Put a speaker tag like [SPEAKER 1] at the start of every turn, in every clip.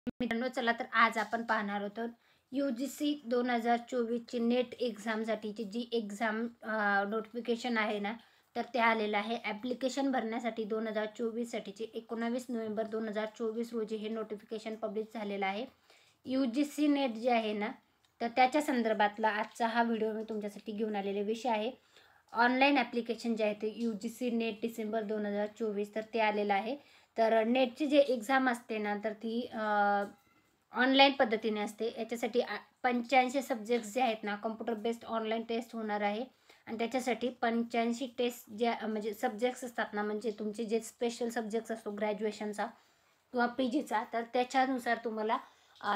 [SPEAKER 1] मित्रांनो, चला तर आज आपण पाहणार आहोत UGC 2024ची नेट एक्झामसाठीची जी एक्झाम नोटिफिकेशन आहे ना, तर ते आलेलं आहे. ॲप्लिकेशन भरण्यासाठी 2024साठीचे 19 नोव्हेंबर 2024 रोजी हे नोटिफिकेशन पब्लिश झालेलं आहे. UGC नेट जे आहे ना, तर त्याच्या संदर्भातला आजचा हा व्हिडिओ मी तुमच्यासाठी घेऊन आलेले विषय आहे. ऑनलाईन ॲप्लिकेशन जे आहे ते UGC नेट डिसेंबर 2024 तर ते आलेलं आहे. तर नेटची जी एक्झाम असते ना, तर ती ऑनलाईन पद्धतीने असते. याच्यासाठी 85 सब्जेक्ट्स जे आहेत ना, कॉम्प्युटर बेस्ड ऑनलाईन टेस्ट होणार आहे. आणि त्याच्यासाठी 85 टेस्ट ज्या म्हणजे सब्जेक्ट्स असतात ना, म्हणजे तुमचे जे स्पेशल सब्जेक्ट्स असतो ग्रॅज्युएशनचा किंवा PGचा, तर त्याच्यानुसार तुम्हाला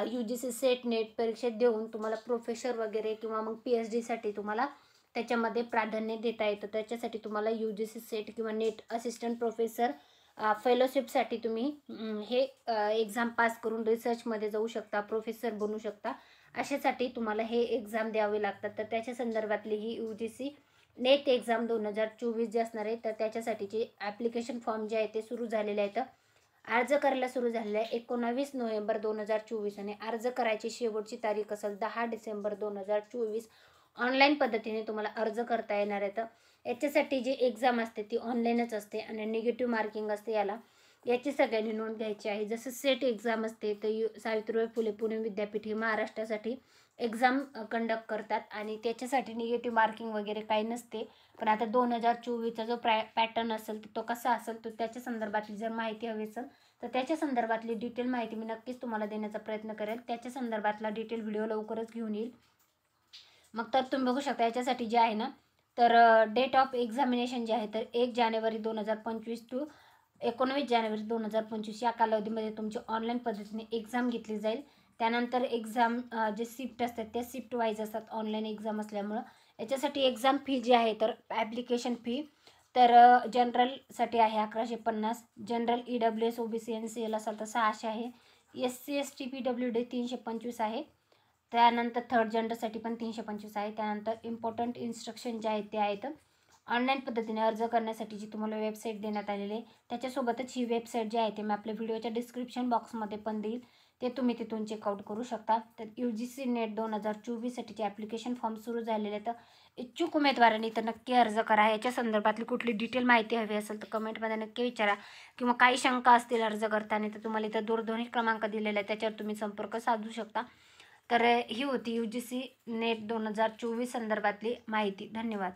[SPEAKER 1] UGC सेट नेट परीक्षेत देऊन तुम्हाला प्रोफेसर वगैरे किंवा मग PhDसाठी तुम्हाला त्याच्यामध्ये प्राधान्य देता येतं. त्याच्यासाठी तुम्हाला UGC सेट किंवा नेट असिस्टंट प्रोफेसर फेलोशिपसाठी तुम्ही हे एक्झाम पास करून रिसर्चमध्ये जाऊ शकता, प्रोफेसर बनू शकता. अशासाठी तुम्हाला हे एक्झाम द्यावे लागतात. तर त्याच्या संदर्भातली ही UGC नेट एक्झाम 2024 जे असणार आहे, तर त्याच्यासाठीचे ॲप्लिकेशन फॉर्म जे आहे ते सुरू झालेले आहेत. अर्ज करायला सुरू झालेलं आहे 19 नोव्हेंबर 2024 आणि अर्ज करायची शेवटची तारीख असेल 10 डिसेंबर 2024. ऑनलाईन पद्धतीने तुम्हाला अर्ज करता येणार आहे. तर याच्यासाठी जी एक्झाम असते ती ऑनलाईनच असते आणि निगेटिव्ह मार्किंग असते याला. याची सगळ्यांनी नोंद घ्यायची आहे. जसं सेट एक्झाम असते तर सावित्रीबाई फुले पुणे विद्यापीठ हे महाराष्ट्रासाठी एक्झाम कंडक्ट करतात आणि त्याच्यासाठी निगेटिव्ह मार्किंग वगैरे काही नसते. पण आता 2024चा जो पॅटर्न असेल तो कसा असेल, तर त्याच्या संदर्भातली जर माहिती हवी असेल तर त्याच्या संदर्भातली डिटेल माहिती मी नक्कीच तुम्हाला देण्याचा प्रयत्न करेल. त्याच्या संदर्भातला डिटेल व्हिडिओ लवकरच घेऊन येईल. मग तर तुम्ही बघू शकता याच्यासाठी जे आहे ना, तर डेट ऑफ एक्झामिनेशन जे आहे तर 1 जानेवारी 2025 टू 19 जानेवारी 2025 या कालावधीमध्ये तुमची ऑनलाईन पद्धतीने एक्झाम घेतली जाईल. त्यानंतर एक्झाम जे शिफ्ट असतात त्या शिफ्ट वाईज असतात ऑनलाईन एक्झाम असल्यामुळं. याच्यासाठी एक्झाम फी जी आहे तर ॲप्लिकेशन फी तर जनरलसाठी आहे 1150, जनरल EWS OBC NCL असेल तर 600 आहे, SC ST PWD 325 आहे. त्यानंतर थर्ड जेंडरसाठी पण 325 आहे. त्यानंतर इम्पॉर्टंट इन्स्ट्रक्शन जे आहेत ते आहेत. ऑनलाईन पद्धतीने अर्ज करण्यासाठी जी तुम्हाला वेबसाईट देण्यात आलेली आहे, त्याच्यासोबतच ही वेबसाईट जी आहे ते मी आपल्या व्हिडिओच्या डिस्क्रिप्शन बॉक्समध्ये पण देईल. ते तुम्ही तिथून चेकआउट करू शकता. तर UGC नेट 2024साठीचे ॲप्लिकेशन फॉर्म सुरू झालेले आहेत. इच्छुक उमेदवारांनी तर नक्की अर्ज करा. याच्या संदर्भातली कुठली डिटेल माहिती हवी असेल तर कमेंटमध्ये नक्की विचारा किंवा काही शंका असतील अर्ज करताना तर तुम्हाला इथं दूरध्वनी क्रमांक दिलेला आहे, त्याच्यावर तुम्ही संपर्क साधू शकता. तर ही होती UGC नेट 2024 संदर्भातली माहिती. धन्यवाद.